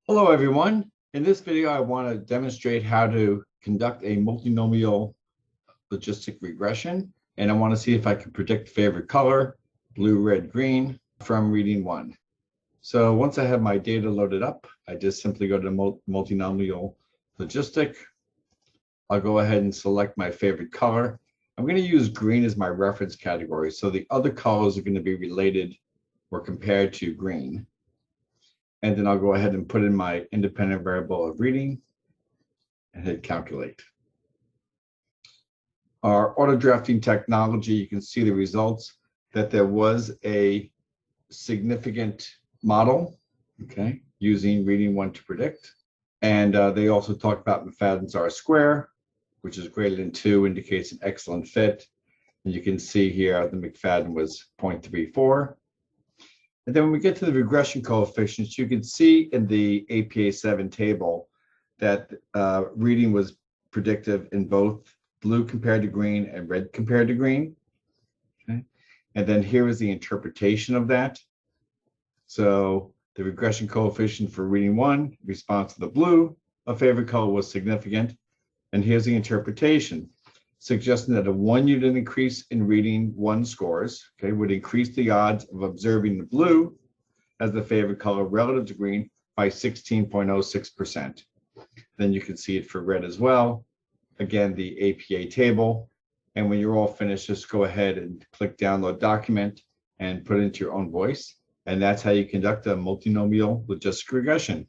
Hello, everyone. In this video, I want to demonstrate how to conduct a multinomial logistic regression. And I want to see if I can predict favorite color, blue, red, green, from reading one. So once I have my data loaded up, I just simply go to multinomial logistic. I'll go ahead and select my favorite color. I'm going to use green as my reference category. So the other colors are going to be related or compared to green. And then I'll go ahead and put in my independent variable of reading and hit calculate. Our auto drafting technology, you can see the results that there was a significant model, okay, using reading one to predict. And they also talk about McFadden's R-square, which is greater than 2, indicates an excellent fit. And you can see here the McFadden was 0.34. And then when we get to the regression coefficients, you can see in the APA 7 table that reading was predictive in both blue compared to green and red compared to green. Okay. And then here is the interpretation of that. So the regression coefficient for reading one, response to the blue, a favorite color was significant. And here's the interpretation, suggesting that a 1 unit increase in reading one scores, okay, would increase the odds of observing the blue as the favorite color relative to green by 16.06%. Then you can see it for red as well. Again, the APA table. And when you're all finished, just go ahead and click download document and put it into your own voice. And that's how you conduct a multinomial logistic regression.